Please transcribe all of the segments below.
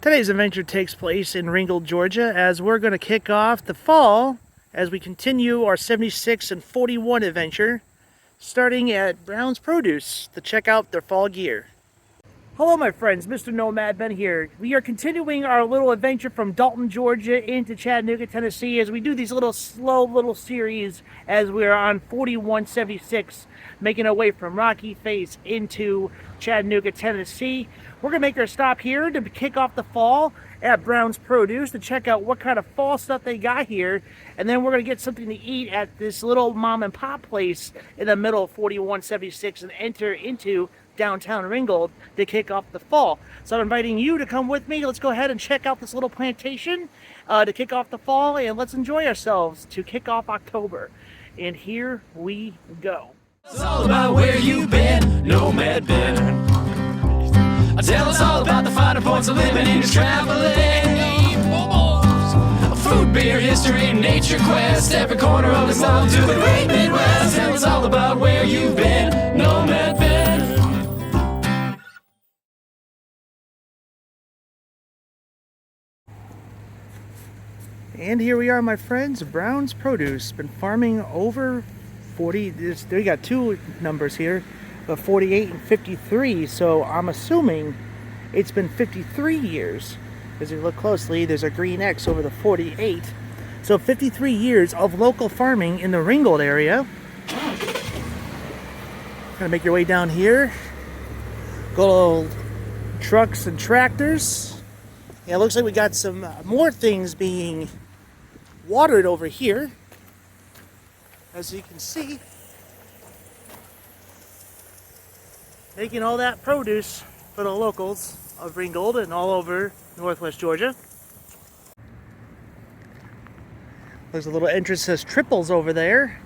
Today's adventure takes place in Ringgold, Georgia, as we're going to kick off the fall as we continue our 76 and 41 adventure, starting at Brown's Produce to check out their fall gear. Hello my friends, Mr. Nomad Ben here. We are continuing our little adventure from Dalton, Georgia into Chattanooga, Tennessee, as we do these slow little series as we are on 4176, making our way from Rocky Face into Chattanooga, Tennessee. We're going to make our stop here to kick off the fall at Brown's Produce to check out what kind of fall stuff they got here, and then we're going to get something to eat at this little mom and pop place in the middle of 4176 and enter into downtown Ringgold to kick off the fall. So I'm inviting you to come with me. Let's go ahead and check out this little plantation to kick off the fall, and let's enjoy ourselves to kick off October. And here we go. It's all about where you've been, Nomad Ben. Tell us all about the finer points of living in your traveling. Food, beer, history, nature quest, every corner of the South to the great Midwest. Tell us all about where you've been, Nomad Ben. And here we are, my friends. Brown's Produce. Been farming over 40. They got two numbers here, but 48 and 53. So I'm assuming it's been 53 years. As you look closely, there's a green X over the 48. So 53 years of local farming in the Ringgold area. Gonna make your way down here. Good old trucks and tractors. Yeah, it looks like we got some more things being watered over here, as you can see, making all that produce for the locals of Ringgold and all over northwest Georgia. There's a little entrance that says Triples over there,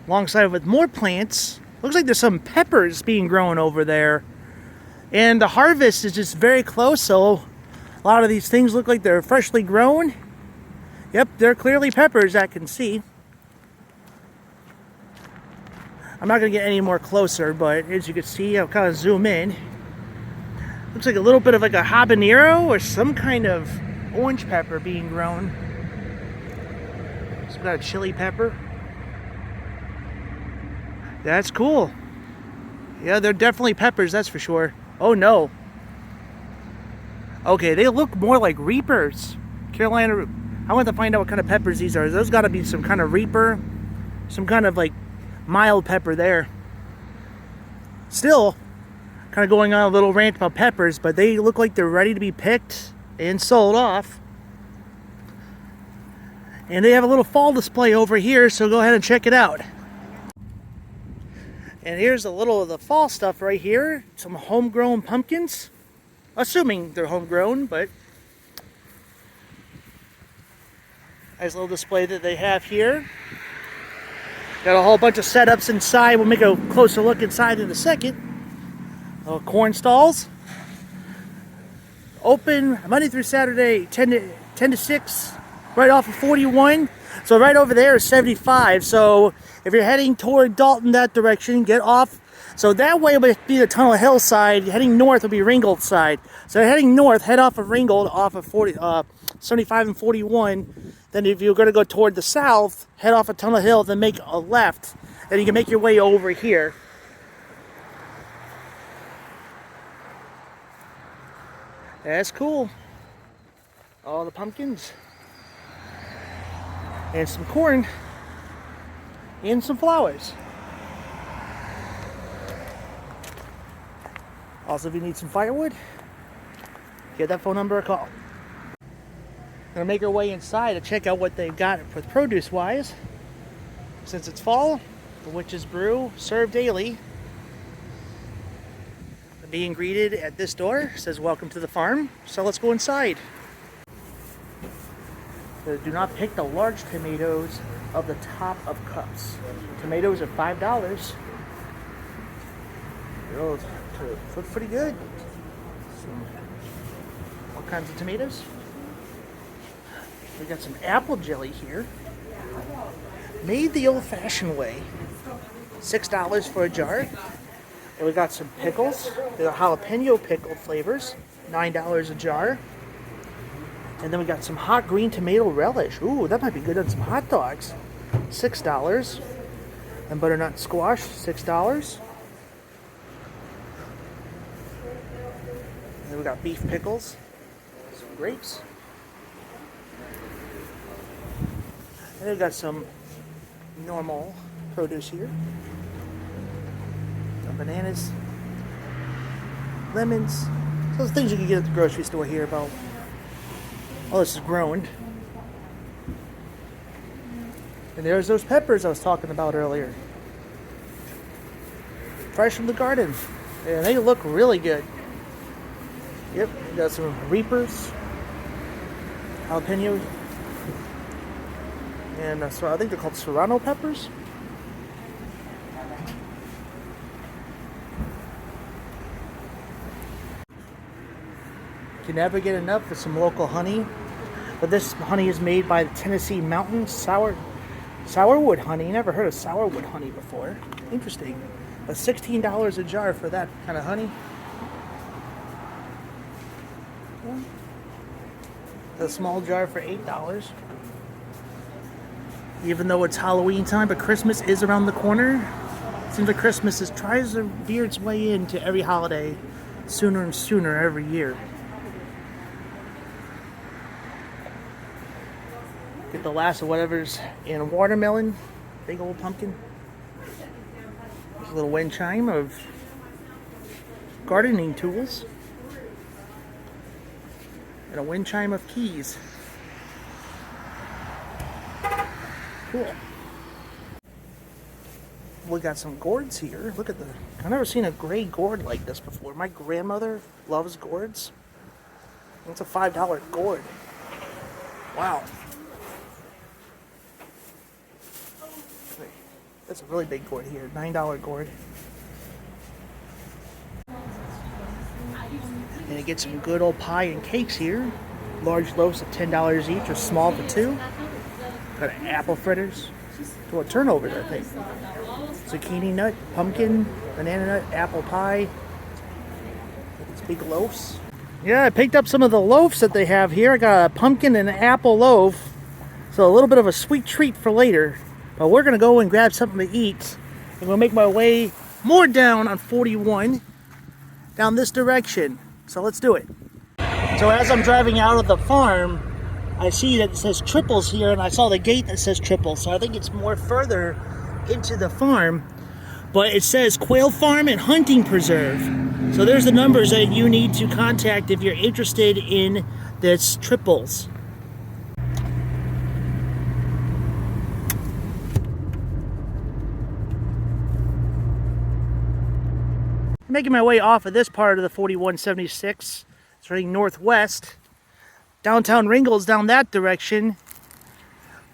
alongside with more plants. Looks like there's some peppers being grown over there, and the harvest is just very close, so a lot of these things look like they're freshly grown. Yep, they're clearly peppers, I can see. I'm not going to get any more closer, but as you can see, I'll kind of zoom in. Looks like a little bit of like a habanero or some kind of orange pepper being grown. Some kind of chili pepper. That's cool. Yeah, they're definitely peppers, that's for sure. Oh no. Okay, they look more like Reapers. Carolina. I want to find out what kind of peppers these are. Those got to be some kind of Reaper, some kind of like mild pepper there. Still, kind of going on a little rant about peppers, but they look like they're ready to be picked and sold off. And they have a little fall display over here, so go ahead and check it out. And here's a little of the fall stuff right here. Some homegrown pumpkins. Assuming they're homegrown, but nice little display that they have here. Got a whole bunch of setups inside. We'll make a closer look inside in a second. Little corn stalls. Open Monday through Saturday, 10 to 6, right off of 41. So right over there is 75. So if you're heading toward Dalton that direction, get off. So that way would be the Tunnel Hill side. Heading north would be Ringgold side. So heading north, head off of Ringgold, off of 75 and 41. Then if you're going to go toward the south, head off of Tunnel Hill, then make a left. Then you can make your way over here. That's cool. All the pumpkins. And some corn. And some flowers. Also, if you need some firewood, give that phone number a call. Gonna make our way inside to check out what they've got for produce wise. Since it's fall, the Witch's Brew served daily. Being greeted at this door says welcome to the farm. So let's go inside. So do not pick the large tomatoes of the top of cups. Tomatoes are $5. Those look pretty good. All kinds of tomatoes. We got some apple jelly here. Made the old-fashioned way. $6 for a jar. And we got some pickles. They're jalapeno pickle flavors, $9 a jar. And then we got some hot green tomato relish. Ooh, that might be good on some hot dogs. $6. And butternut squash, $6. And then we got beef pickles, some grapes. And then we got some normal produce here. Some bananas, lemons. Those things you can get at the grocery store here about. Oh, this is grown. And there's those peppers I was talking about earlier. Fresh from the garden. And they look really good. Yep, we got some reapers, jalapeno, and so I think they're called serrano peppers. Can never get enough of some local honey. But this honey is made by the Tennessee Mountain sourwood honey. Never heard of sourwood honey before. Interesting. But $16 a jar for that kind of honey. A small jar for $8. Even though it's Halloween time, but Christmas is around the corner. Seems like Christmas tries to veer its way into every holiday sooner and sooner every year. Get the last of whatever's in watermelon. Big old pumpkin. There's a little wind chime of gardening tools. And a wind chime of keys. Cool. We got some gourds here. Look at I've never seen a gray gourd like this before. My grandmother loves gourds. It's a $5 gourd. Wow. That's a really big gourd here. $9 gourd. And you get some good old pie and cakes here. Large loaves of $10 each, or small for 2. Got apple fritters. Well, turnovers, I think. Zucchini nut, pumpkin, banana nut, apple pie. These big loaves. Yeah, I picked up some of the loaves that they have here. I got a pumpkin and an apple loaf. So a little bit of a sweet treat for later. But we're going to go and grab something to eat. I'm going to make my way more down on 41. Down this direction. So let's do it. So as I'm driving out of the farm, I see that it says Triples here, and I saw the gate that says Triples. So I think it's more further into the farm. But it says Quail Farm and Hunting Preserve. So there's the numbers that you need to contact if you're interested in this Triples. Making my way off of this part of the 4176. It's running northwest. Downtown Ringgold's down that direction.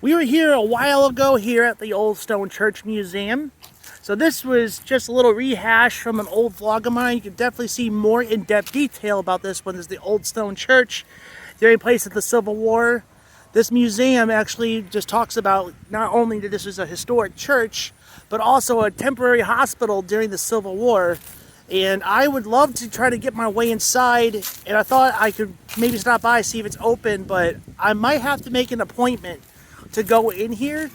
We were here a while ago here at the Old Stone Church Museum. So this was just a little rehash from an old vlog of mine. You can definitely see more in-depth detail about this one. This is the Old Stone Church. During place of the Civil War. This museum actually just talks about not only that this was a historic church, but also a temporary hospital during the Civil War. And I would love to try to get my way inside, and I thought I could maybe stop by, see if it's open, but I might have to make an appointment to go in here.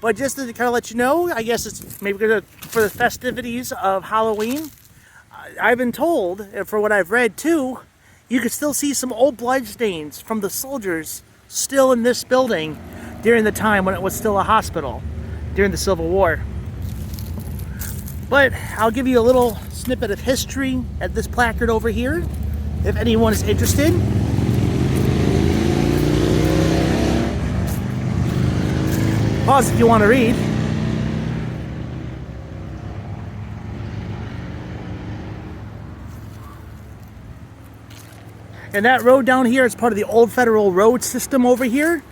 But just to kind of let you know, I guess it's maybe for the festivities of Halloween. I've been told, and for what I've read too, you can still see some old blood stains from the soldiers still in this building during the time when it was still a hospital, during the Civil War. But I'll give you a little snippet of history at this placard over here, if anyone is interested. Pause if you want to read. And that road down here is part of the old federal road system over here.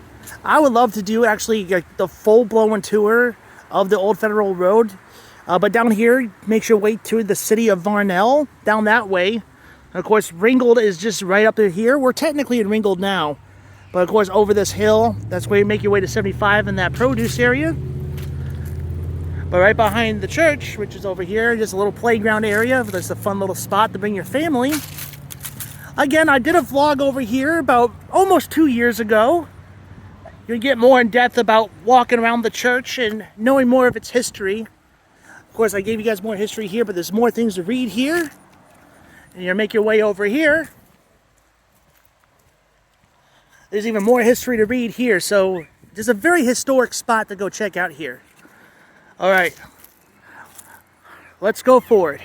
I would love to do actually the full-blown tour of the old federal road. But down here makes your way to the city of Varnell, down that way. And of course, Ringgold is just right up here. We're technically in Ringgold now. But of course, over this hill, that's where you make your way to 75 in that produce area. But right behind the church, which is over here, just a little playground area. There's a fun little spot to bring your family. Again, I did a vlog over here about almost 2 years ago. You'll get more in depth about walking around the church and knowing more of its history. Of course, I gave you guys more history here, but there's more things to read here. And you make your way over here. There's even more history to read here, so there's a very historic spot to go check out here. All right, let's go forward.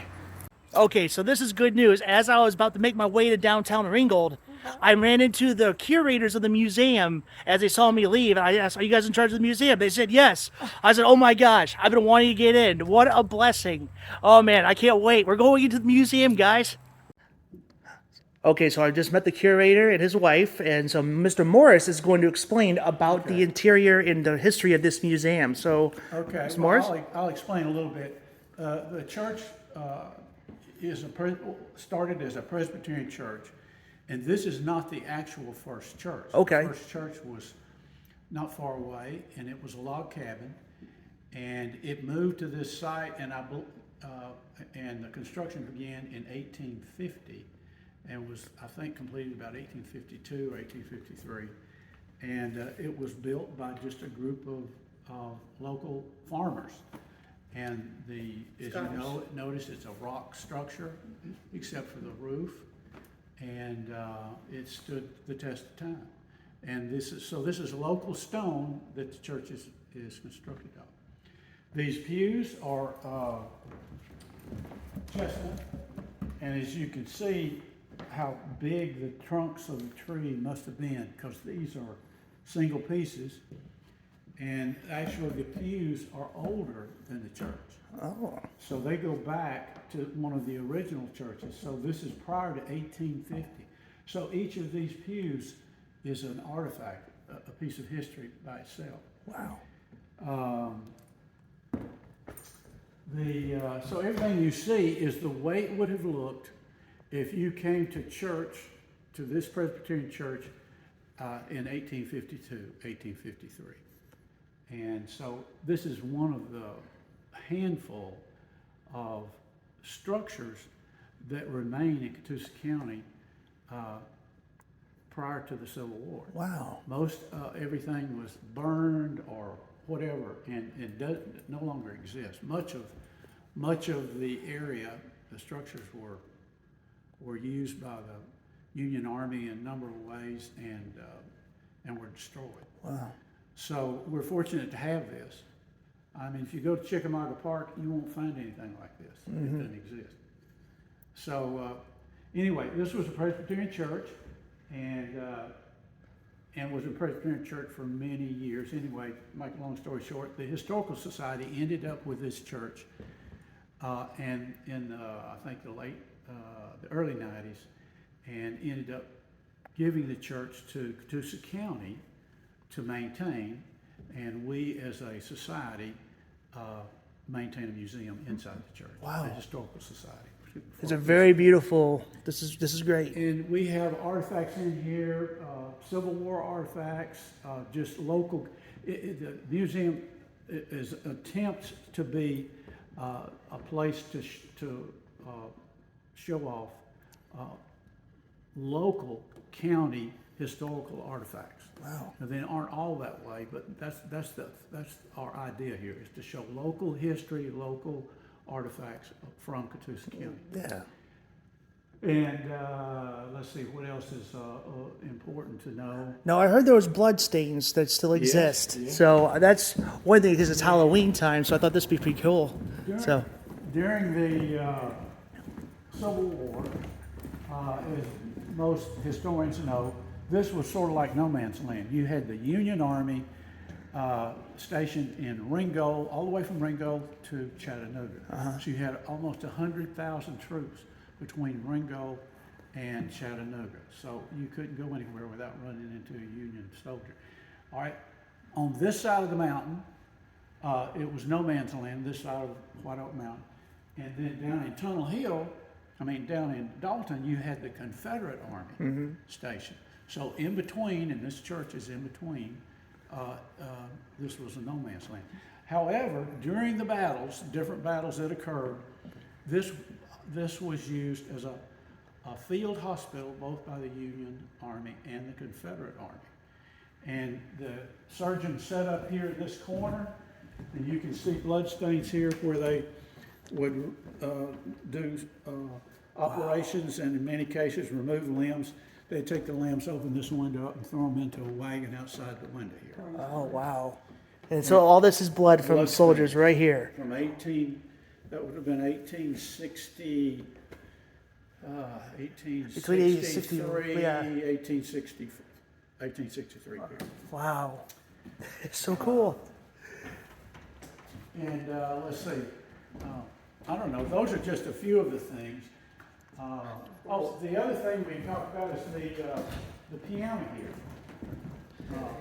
Okay, so this is good news. As I was about to make my way to downtown Ringgold, I ran into the curators of the museum as they saw me leave. And I asked, are you guys in charge of the museum? They said, yes. I said, oh my gosh, I've been wanting to get in. What a blessing. Oh man, I can't wait. We're going into the museum, guys. Okay, so I just met the curator and his wife, and so Mr. Morris is going to explain about the interior and the history of this museum. So, Okay, Mr. Morris? I'll explain a little bit. The church started as a Presbyterian church, and this is not the actual first church. Okay. The first church was not far away, and it was a log cabin, and it moved to this site, and the construction began in 1850. And was, I think, completed about 1852 or 1853. And it was built by just a group of local farmers. And as you know, notice it's a rock structure, except for the roof. And it stood the test of time. And this is local stone that the church is constructed of. These pews are chestnut, and as you can see, how big the trunks of the tree must have been, because these are single pieces, and actually the pews are older than the church. Oh. So they go back to one of the original churches. So this is prior to 1850. So each of these pews is an artifact, a piece of history by itself. Wow. So everything you see is the way it would have looked if you came to church, to this Presbyterian church in 1852, 1853. And so this is one of the handful of structures that remain in Catoosa County prior to the Civil War. Wow. Most everything was burned or whatever, and no longer exists. Much of the area, the structures were used by the Union Army in a number of ways, and were destroyed. Wow. So we're fortunate to have this. I mean, if you go to Chickamauga Park, you won't find anything like this. It doesn't exist. So anyway, this was a Presbyterian church, and was a Presbyterian church for many years. Anyway, make a long story short, the Historical Society ended up with this church, and in I think the early 90s, and ended up giving the church to Catoosa County to maintain, and we as a society maintain a museum inside the church. Wow. The Historical Society. It's a very beautiful, this is great. And we have artifacts in here, Civil War artifacts, just local. The museum attempts to be a place to show off local county historical artifacts. Wow. Now, they aren't all that way, but that's our idea here, is to show local history, local artifacts from Catoosa County. Yeah. And let's see, what else is important to know? Now, I heard there was blood stains that still exist. yes. So that's one thing, because it's Halloween time, so I thought this would be pretty cool. During the Civil War, as most historians know, this was sort of like no man's land. You had the Union Army stationed in Ringgold, all the way from Ringgold to Chattanooga. So you had almost 100,000 troops between Ringgold and Chattanooga. So you couldn't go anywhere without running into a Union soldier. All right, on this side of the mountain, it was no man's land, this side of White Oak Mountain. And then down in Tunnel Hill, down in Dalton, you had the Confederate Army station. So in between, and this church is in between, this was a no man's land. However, during the battles, different battles that occurred, this was used as a field hospital both by the Union Army and the Confederate Army. And the surgeon set up here in this corner, and you can see blood stains here where they would do operations and in many cases remove limbs. They'd take the limbs, open this window up and throw them into a wagon outside the window here. Oh, wow. And so all this is blood from Blood soldiers stains. right here. From that would have been 1860, Between 1860, 1863, yeah. 1863 here. Wow. It's so cool. And let's see, I don't know, those are just a few of the things. The other thing we talked about is the piano here.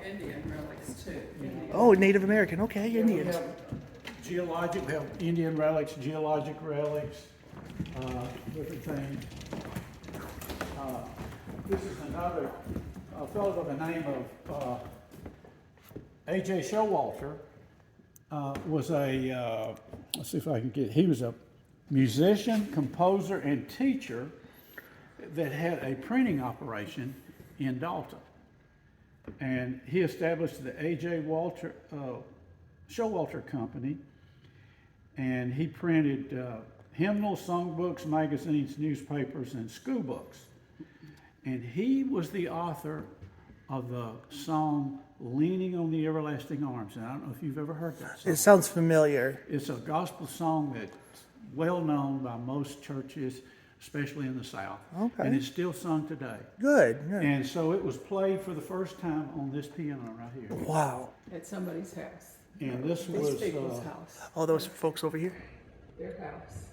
Indian relics too. Oh, Native American. Okay, Indians. We have Indian relics, geologic relics, different things. This is another fellow by the name of A.J. Showalter. Was let's see if I can he was a musician, composer, and teacher that had a printing operation in Dalton. And he established the A.J. Showalter Company, and he printed hymnals, songbooks, magazines, newspapers, and school books. And he was the author of the song Leaning on the Everlasting Arms. And I don't know if you've ever heard that song. It sounds familiar. It's a gospel song that's well known by most churches, especially in the South. Okay. And it's still sung today. Good. And so it was played for the first time on this piano right here. Wow. At somebody's house. And this These was people's house. All those folks over here. Their house.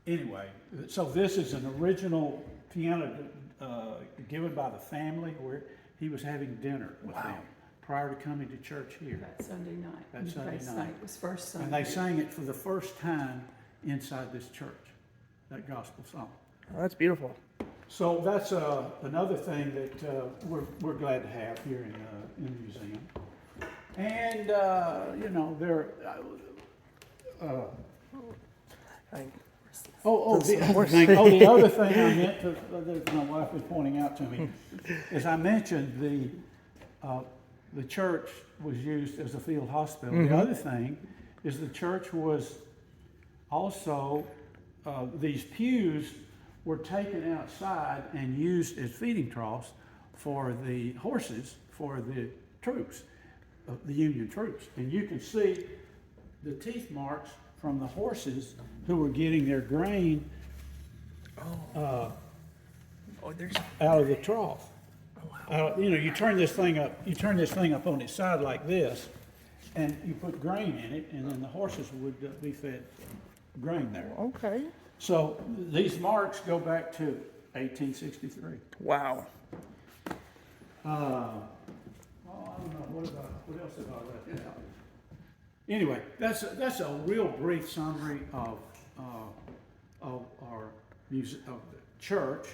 anyway. So this is an original piano given by the family where he was having dinner with them prior to coming to church here. That Sunday night. That Sunday They night. sang- It was first Sunday. And they sang it for the first time inside this church, that gospel song. Oh, that's beautiful. So that's another thing that we're glad to have here in the museum. And, you know, there, the other thing I meant to, that my wife was pointing out to me, is I mentioned the church was used as a field hospital. Mm-hmm. The other thing is the church was also, these pews were taken outside and used as feeding troughs for the horses, for the troops, the Union troops. And you can see the teeth marks from the horses who were getting their grain Oh, there's. out of the trough. You know, you turn this thing up on its side like this, and you put grain in it, and then the horses would be fed grain there. Okay. So these marks go back to 1863. Wow. I don't know, what else have I left out? Anyway, that's a real brief summary of our of the church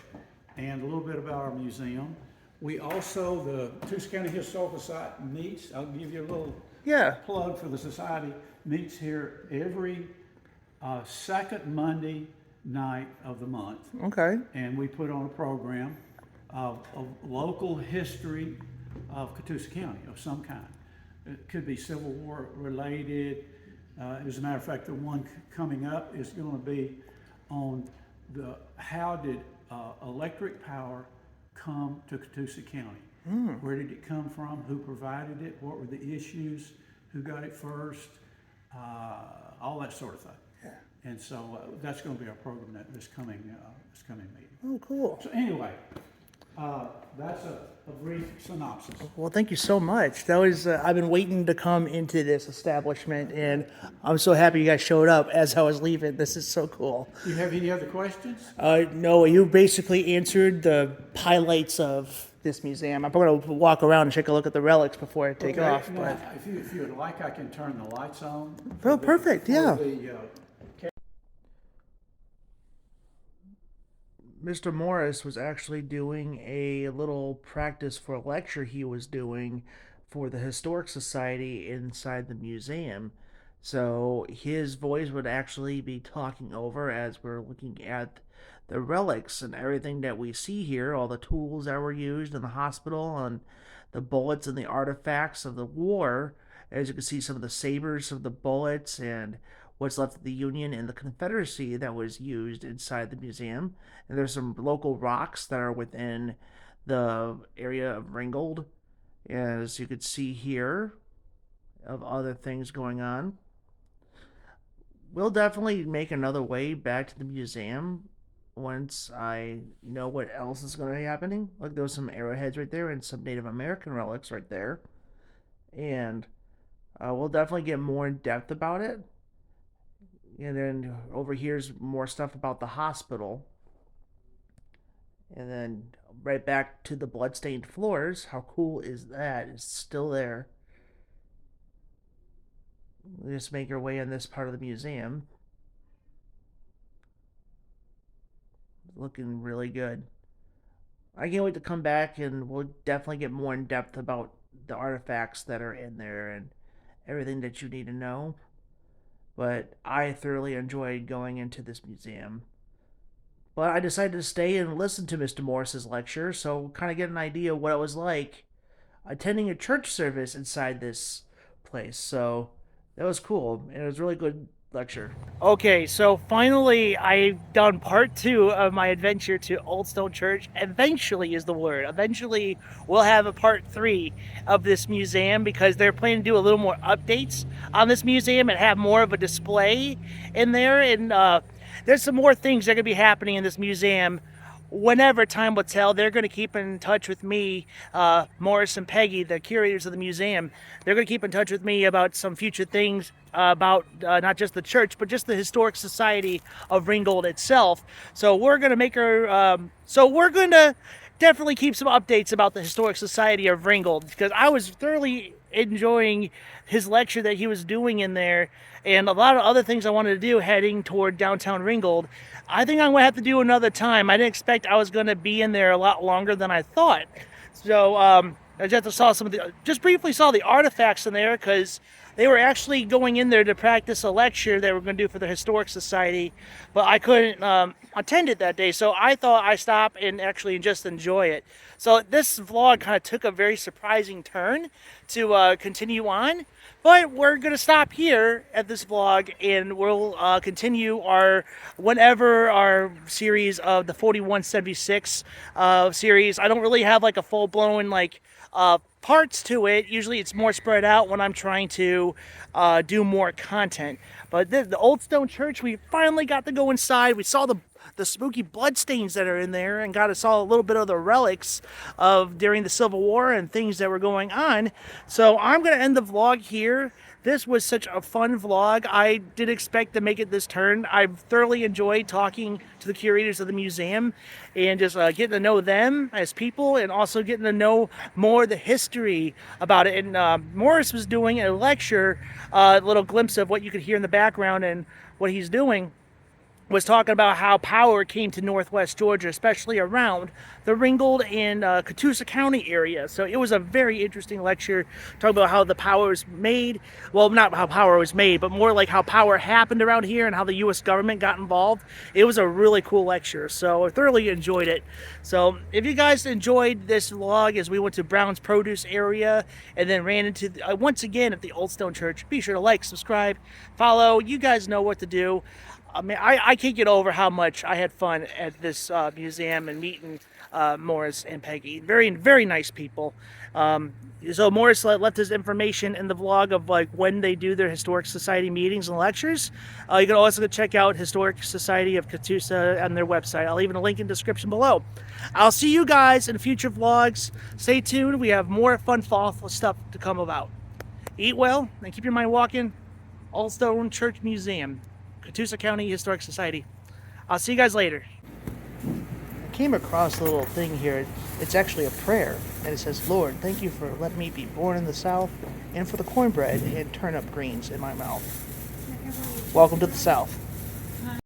and a little bit about our museum. We also, the Chattanooga County Historical Society meets, I'll give you a little plug for the society, meets here every second Monday night of the month. Okay. And we put on a program of local history of Chattanooga County of some kind. It could be Civil War related. As a matter of fact, the one coming up is going to be on how did electric power come to Chattanooga County? Where did it come from? Who provided it? What were the issues? Who got it first? All that sort of thing. Yeah. And so that's going to be our program this coming meeting. Oh, cool. So anyway, that's a brief synopsis. Well, thank you so much. That was I've been waiting to come into this establishment, and I'm so happy you guys showed up as I was leaving. This is so cool. Do you have any other questions? No, you basically answered the highlights of this museum. I'm going to walk around and take a look at the relics before I take off. Now, But if you would like, I can turn the lights on. oh, perfect. Yeah. Mr. Morris was actually doing a little practice for a lecture he was doing for the Historic Society inside the museum. So his voice would actually be talking over as we're looking at the relics and everything that we see here, all the tools that were used in the hospital and the bullets and the artifacts of the war. As you can see, some of the sabers of the bullets and what's left of the Union and the Confederacy that was used inside the museum. And there's some local rocks that are within the area of Ringgold, as you could see here, of other things going on. We'll definitely make another way back to the museum once I know what else is going to be happening. Look, there was some arrowheads right there and some Native American relics right there. And we'll definitely get more in depth about it. And then over here's more stuff about the hospital. And then right back to the bloodstained floors. How cool is that? It's still there. We'll just make our way in this part of the museum. Looking really good. I can't wait to come back, and we'll definitely get more in depth about the artifacts that are in there and everything that you need to know. But I thoroughly enjoyed going into this museum. But I decided to stay and listen to Mr. Morris's lecture, so kind of get an idea of what it was like attending a church service inside this place. So that was cool, and it was a really good lecture. Okay, so finally I've done part 2 of my adventure to Old Stone Church. Eventually is the word. Eventually we'll have a part 3 of this museum, because they're planning to do a little more updates on this museum and have more of a display in there. And there's some more things that are going to be happening in this museum. Whenever time will tell, they're going to keep in touch with me, Morris and Peggy, the curators of the museum. They're going to keep in touch with me about some future things about not just the church, but just the Historic Society of Ringgold itself. So we're going to make her, we're going to definitely keep some updates about the Historic Society of Ringgold, because I was thoroughly enjoying his lecture that he was doing in there, and a lot of other things I wanted to do heading toward downtown Ringgold. I think I'm going to have to do another time. I didn't expect I was going to be in there a lot longer than I thought. So I just briefly saw the artifacts in there, because they were actually going in there to practice a lecture they were going to do for the Historic Society, but I couldn't attend it that day, so I thought I'd stop and actually just enjoy it. So this vlog kind of took a very surprising turn to continue on, but we're going to stop here at this vlog, and we'll continue whenever our series of the 4176 series. I don't really have like a full-blown parts to it. Usually it's more spread out when I'm trying to do more content. But the Old Stone Church, we finally got to go inside. We saw the spooky bloodstains that are in there, and saw a little bit of the relics of during the Civil War and things that were going on. So I'm going to end the vlog here. This was such a fun vlog. I didn't expect to make it this turn. I've thoroughly enjoyed talking to the curators of the museum and just getting to know them as people, and also getting to know more of the history about it. And Morris was doing a lecture, a little glimpse of what you could hear in the background, and what he's doing was talking about how power came to Northwest Georgia, especially around the Ringgold and Chattanooga County area. So it was a very interesting lecture, talking about how the power was made. Well, not how power was made, but more like how power happened around here and how the U.S. government got involved. It was a really cool lecture, so I thoroughly enjoyed it. So if you guys enjoyed this vlog as we went to Brown's Produce area and then ran into, once again, at the Old Stone Church, be sure to like, subscribe, follow. You guys know what to do. I mean, I can't get over how much I had fun at this museum and meeting Morris and Peggy. Very, very nice people. So Morris left his information in the vlog of when they do their Historic Society meetings and lectures. You can also check out Historic Society of Chattanooga on their website. I'll leave a link in the description below. I'll see you guys in future vlogs. Stay tuned. We have more fun fall stuff to come about. Eat well and keep your mind walking. Old Stone Church Museum, Chattanooga County Historic Society. I'll see you guys later. I came across a little thing here. It's actually a prayer, and it says, "Lord, thank you for letting me be born in the South, and for the cornbread and turnip greens in my mouth. Welcome to the South."